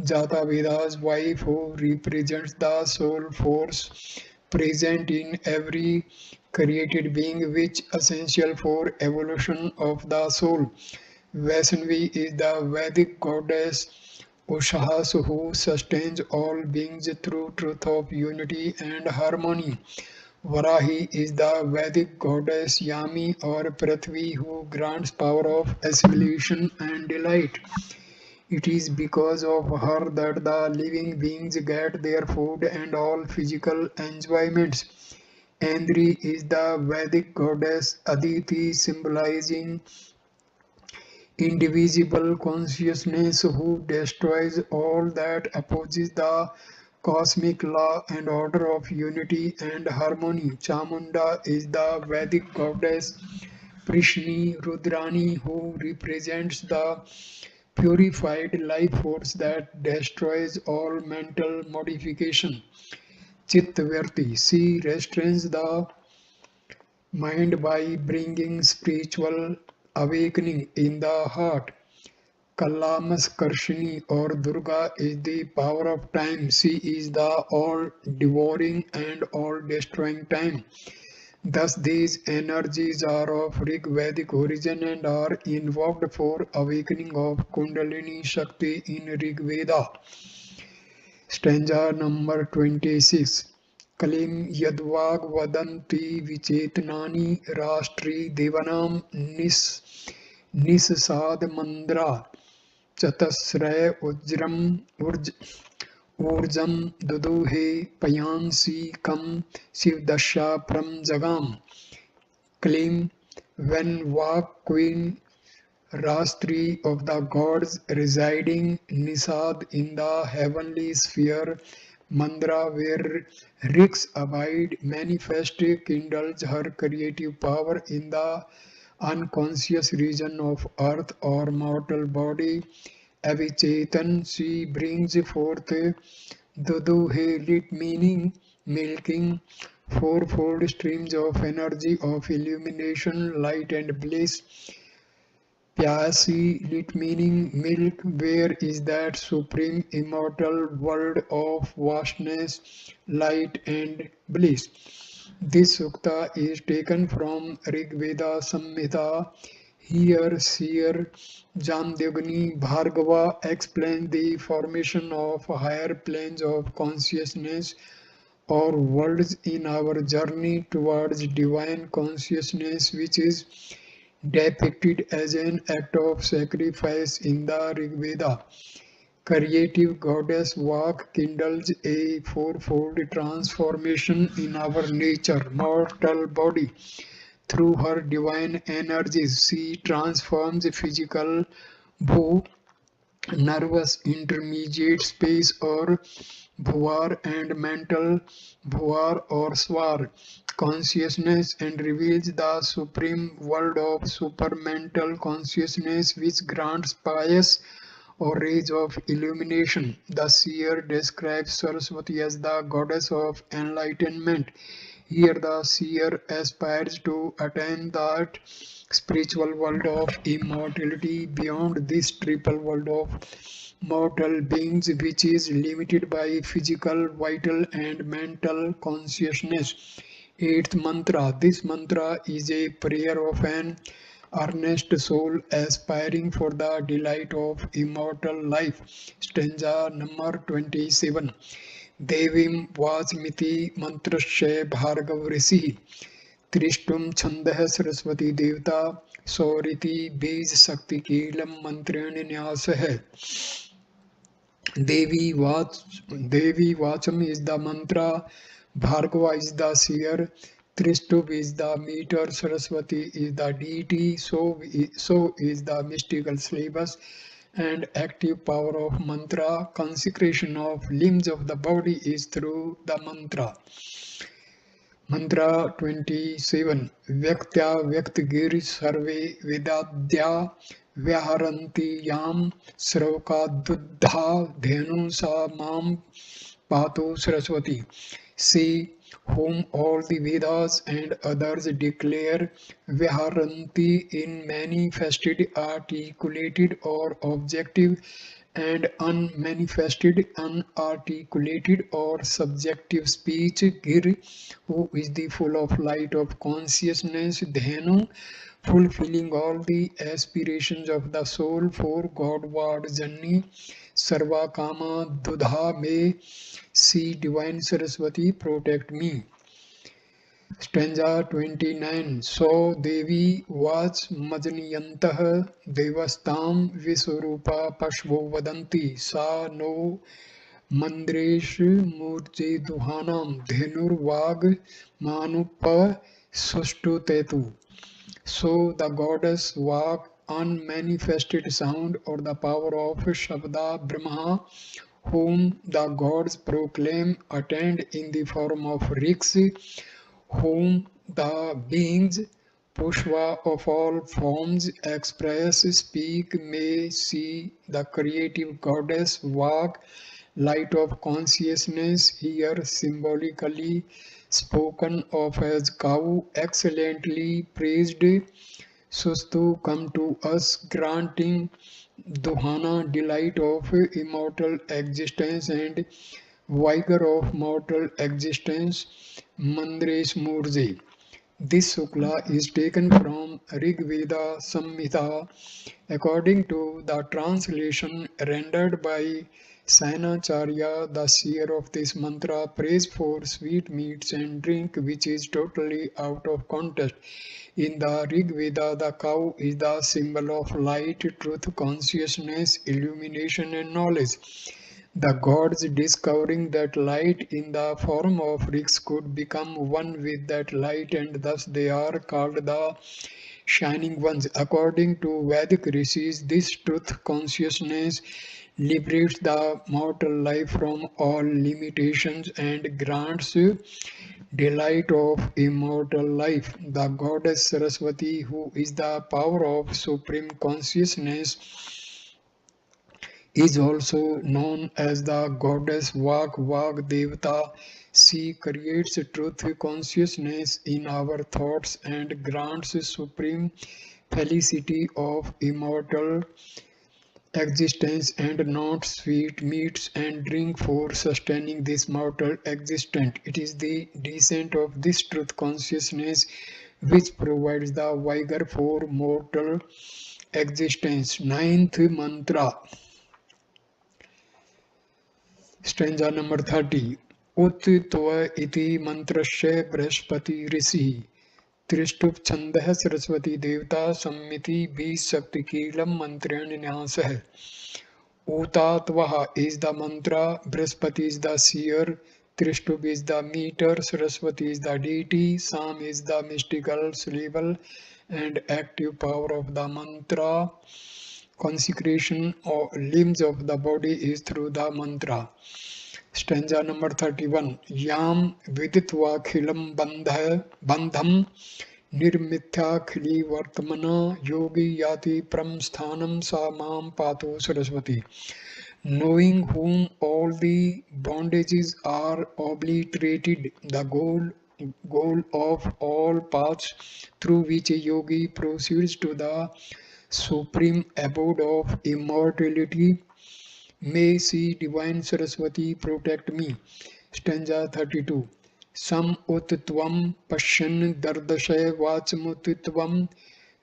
Jata Veda's wife, who represents the soul force present in every created being, which essential for evolution of the soul. Vaishnavi is the Vedic goddess Ushas, who sustains all beings through truth of unity and harmony. Varahi is the Vedic goddess Yami or Prithvi, who grants power of assimilation and delight. It is because of her that the living beings get their food and all physical enjoyments. Andri is the Vedic goddess Aditi, symbolizing indivisible consciousness, who destroys all that opposes the cosmic law and order of unity and harmony. Chamunda is the Vedic goddess Prishni Rudrani, who represents the purified life force that destroys all mental modification. Chittavirti, she restrains the mind by bringing spiritual awakening in the heart. Kalamaskarshini or Durga is the power of time. She is the all-devouring and all-destroying time. Thus, these energies are of Rig Vedic origin and are invoked for awakening of Kundalini Shakti in Rig Veda. Stanza number 26. Kalim Yadvag Vadanti Vichetnani Rastri Devanam Nisasad Mandra Chatasraya Urjam Duduhe Payansi Kam Shivdasha Pram Jagam. Claim when Vak Queen Rastri of the gods residing Nisad in the heavenly sphere, Mandra where Riks abide, manifest kindles her creative power in the unconscious region of earth or mortal body. Avichetan, she brings forth Duduhe, lit meaning milking, fourfold streams of energy of illumination, light and bliss. Pyasi, lit meaning milk, where is that supreme immortal world of vastness, light and bliss. This sukta is taken from Rig Veda Samhita. Here, seer Jamdagni Bhargava explains the formation of higher planes of consciousness or worlds in our journey towards divine consciousness, which is depicted as an act of sacrifice in the Rig Veda. Creative goddess Vak kindles a fourfold transformation in our nature, mortal body. Through her divine energies, she transforms physical bhu, nervous intermediate space or bhuvar, and mental bhuvar or swar consciousness, and reveals the supreme world of supermental consciousness, which grants pious or rays of illumination. The seer describes Sarasvati as the goddess of enlightenment. Here the seer aspires to attain that spiritual world of immortality beyond this triple world of mortal beings, which is limited by physical, vital and mental consciousness. Eighth mantra. This mantra is a prayer of an earnest soul aspiring for the delight of immortal life. Stanza number 27. Devim Vachmiti Mantrasya Bhargav Rishi Trishtum Chandah Sarasvati Devta Sauriti Bij Sakti Kelam Mantran Nyas hai. Devi Vacham is the mantra, Bhargava is the seer, Tristubh is the meter, Saraswati is the deity, so is the mystical syllabus and active power of mantra. Consecration of limbs of the body is through the mantra. Mantra 27. Vyaktya Vyaktigir Sarve Vedadya Vyaharanti Yam Sravka Duddha Dhenu Sa Mam Patu Saraswati. See whom all the Vedas and others declare Vyaharanti in manifested, articulated or objective and unmanifested, unarticulated or subjective speech. Gir, who is the full of light of consciousness. Dhenu, fulfilling all the aspirations of the soul for Godward journey. Sarva Kama Dudha, may see Divine Saraswati protect me. Stanza 29. So Devi was Majniyantah Devastam Viswarupa Pashvo Vadanti Sa no Mandresh Murje Duhanam Dhenur Vag Manupa Sustu Tetu. So the goddess Vag, unmanifested sound or the power of Shabda Brahma, whom the gods proclaim, attend in the form of riks, whom the beings Pushva of all forms express, speak, may see the creative goddess Vag, light of consciousness, here symbolically spoken of as cow, excellently praised. Sustu, come to us, granting Duhana, delight of immortal existence and vigor of mortal existence. Mandresh Murje. This sukla is taken from Rig Veda Samhita according to the translation rendered by Sainacharya, the seer of this mantra. Praise for sweet meats and drink, which is totally out of context. In the Rig Veda, the cow is the symbol of light, truth, consciousness, illumination, and knowledge. The gods, discovering that light in the form of rigs could become one with that light, and thus they are called the shining ones. According to Vedic rishis, this truth consciousness liberates the mortal life from all limitations and grants delight of immortal life. The goddess Saraswati, who is the power of supreme consciousness, is also known as the goddess Vag Devata. She creates truth consciousness in our thoughts and grants supreme felicity of immortal existence, and not sweet meats and drink for sustaining this mortal existence. It is the descent of this truth consciousness which provides the vigor for mortal existence. Ninth mantra. Stanza number 30. Ut tva iti mantrasya Brihaspati rishi. Trishtup chandah Saraswati devta sammiti bhi shakti kilam mantranyasah. Utatvaha is the mantra, Brihaspati is the seer, Trishtup is the meter, Saraswati is the deity, Sam is the mystical syllable and active power of the mantra. Consecration of limbs of the body is through the mantra. Stanza number 31. Yam viditva khilam bandham nirmithya khili vartamana yogi yati pram sthanam sa mam patu Saraswati. Knowing whom all the bondages are obliterated, the goal of all paths through which a yogi proceeds to the supreme abode of immortality, may see Divine Saraswati protect me. Stanza 32. Sam utitvam pashyan dardashay vachmutitvam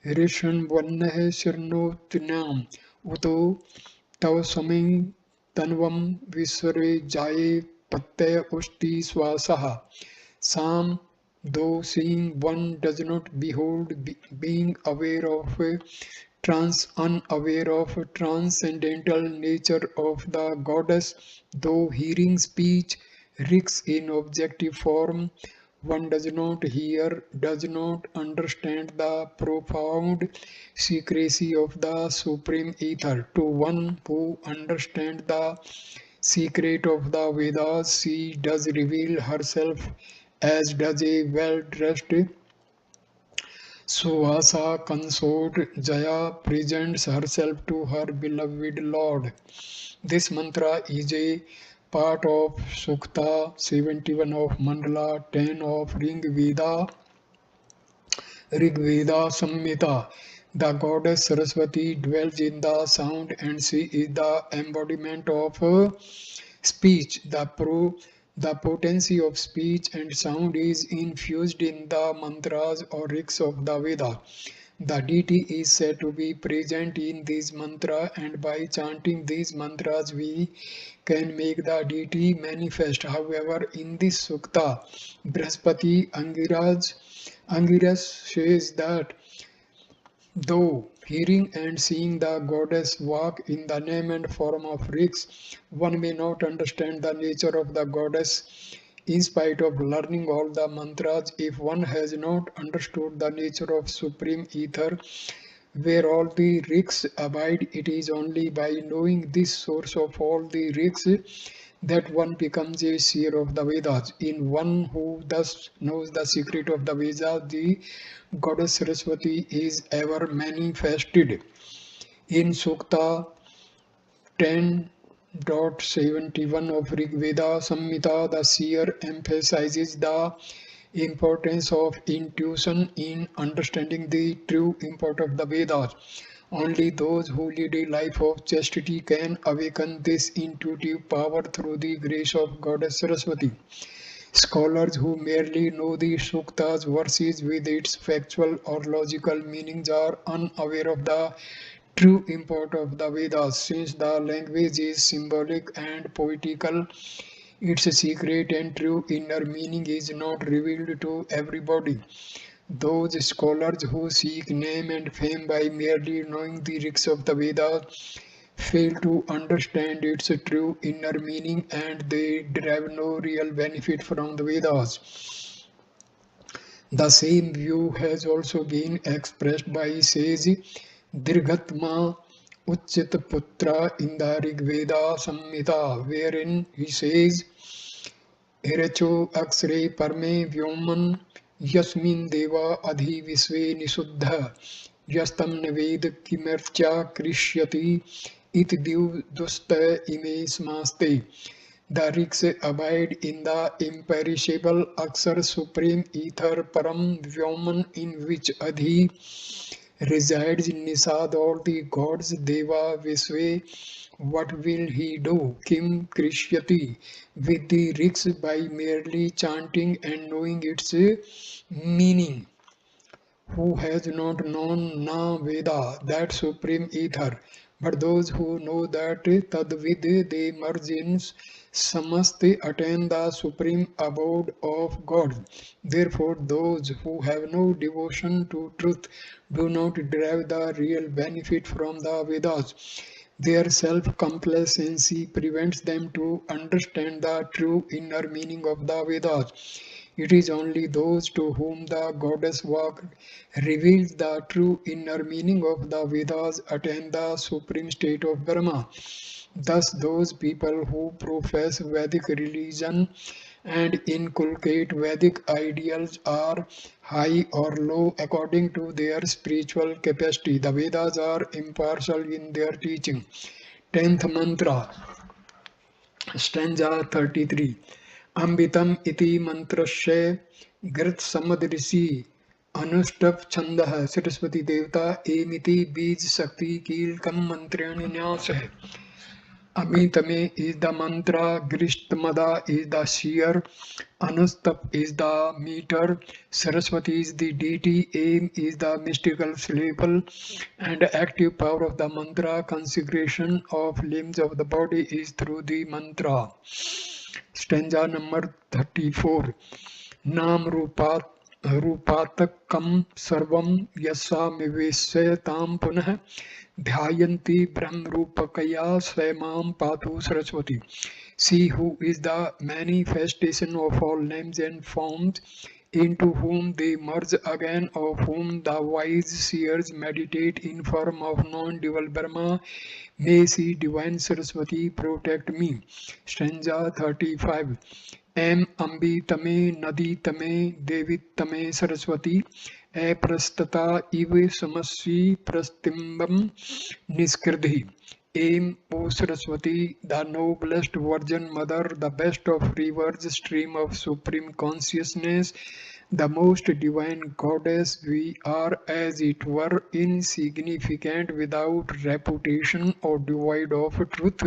rishan vannah shirnotinam uto तव समिं तन्वं विश्वरे जाये प्रत्यय उष्टि स्वासः साम Though seeing one does not behold, being aware of unaware of transcendental nature of the goddess, though hearing speech risks in objective form, one does not hear, does not understand the profound secrecy of the supreme ether. To one who understands the secret of the Vedas, she does reveal herself as does a well-dressed Suvasa consort. Jaya presents herself to her beloved Lord. This mantra is a part of Sukta 71 of Mandala 10 of Rigveda Samhita. The goddess Sarasvati dwells in the sound and she is the embodiment of speech. The potency of speech and sound is infused in the mantras or rigs of the Veda. The deity is said to be present in these mantras, and by chanting these mantras, we can make the deity manifest. However, in this sukta, Brihaspati Angiras says that though hearing and seeing the goddess walk in the name and form of rigs, one may not understand the nature of the goddess. In spite of learning all the mantras, if one has not understood the nature of supreme ether, where all the rigs abide, it is only by knowing this source of all the rigs that one becomes a seer of the Vedas. In one who thus knows the secret of the Vedas, the goddess Saraswati is ever manifested. In Sukta 10.71 of Rig Veda Samhita, the seer emphasizes the importance of intuition in understanding the true import of the Vedas. Only those who lead a life of chastity can awaken this intuitive power through the grace of Goddess Saraswati. Scholars who merely know the Suktas verses with its factual or logical meanings are unaware of the true import of the Vedas. Since the language is symbolic and poetical, its secret and true inner meaning is not revealed to everybody. Those scholars who seek name and fame by merely knowing the rigs of the Vedas fail to understand its true inner meaning, and they derive no real benefit from the Vedas. The same view has also been expressed by sage Dirghatma Uchchitputra in the Rig Veda Samhita, wherein he says, Hiracho Aksare Parme Vyoman Yasmin Deva Adhi Visve Nisudha Yastam Naved Kimercha Krishyati It Div Dusta Ime Smaste. The rigs abide in the imperishable Aksar Supreme Ether Param Vyoman, in which Adhi resides Nisad, all the gods Deva Visve. What will he do? Kim Krishyati with the rigs by merely chanting and knowing its meaning. Who has not known Na Veda, that supreme ether, but those who know that Tadvid they merge in Samasti attain the supreme abode of God. Therefore, those who have no devotion to truth do not derive the real benefit from the Vedas. Their self-complacency prevents them to understand the true inner meaning of the Vedas. It is only those to whom the goddess work reveals the true inner meaning of the Vedas attain the supreme state of Brahma. Thus, those people who profess Vedic religion and inculcate Vedic ideals are high or low according to their spiritual capacity. The Vedas are impartial in their teaching. 10th mantra, stanza 33. Ambitam iti mantrasya grit samadrisi अनुष्टभ छंद सरस्वती देवता एमिति बीज शक्ति कीलकम मंत्रेण न्यास है. Amitame is the mantra, Grishtamada is the seer, Anustap is the meter, Saraswati is the deity, Aim is the mystical syllable, and the active power of the mantra, consecration of limbs of the body is through the mantra. Stanza number 34. नाम रूपात्मकं सर्वं यस्सामिवेश्यतां पुनः ध्यायन्ति ब्रह्मरूपकया स्वयं पातु Saraswati. She who is the manifestation of all names and forms, into whom they merge again, of whom the wise seers meditate in form of non-dual Brahma, may she divine Saraswati protect me. Stanza 35. Am Ambi Tame Nadi Tame Devi Tame Saraswati Aprastata Iv Samasvi Prastimbam Niskridhi. Aim, O Saraswati, the noblest Virgin Mother, the best of rivers, stream of supreme consciousness, the most divine goddess, we are as it were insignificant, without reputation or devoid of truth.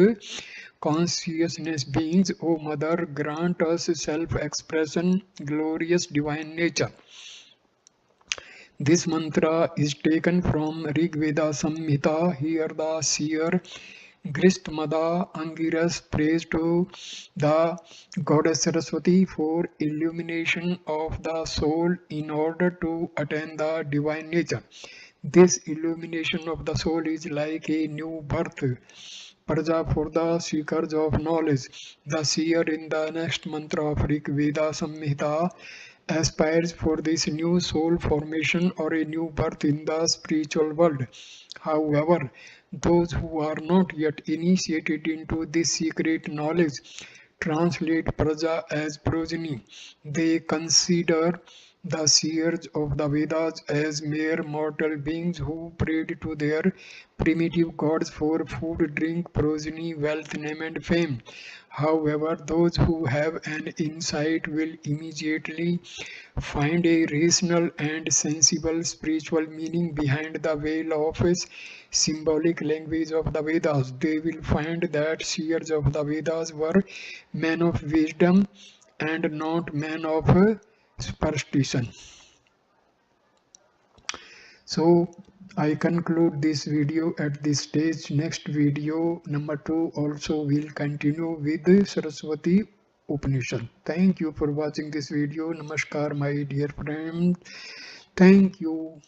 Consciousness beings, O Mother, grant us self-expression, glorious divine nature. This mantra is taken from Rig Veda Samhita. Here the seer Gristmada Angiras prays to the goddess Saraswati for illumination of the soul in order to attain the divine nature. This illumination of the soul is like a new birth. Praja for the seekers of knowledge. The seer in the next mantra of Rig Veda Samhita aspires for this new soul formation or a new birth in the spiritual world. However, those who are not yet initiated into this secret knowledge translate praja as progeny. They consider the seers of the Vedas as mere mortal beings who prayed to their primitive gods for food, drink, progeny, wealth, name, and fame. However, those who have an insight will immediately find a rational and sensible spiritual meaning behind the veil of symbolic language of the Vedas. They will find that seers of the Vedas were men of wisdom and not men of superstition. So I conclude this video at this stage. Next video number 2 also will continue with Sarasvati Upanishad. Thank you for watching this video. Namaskar my dear friend. Thank you.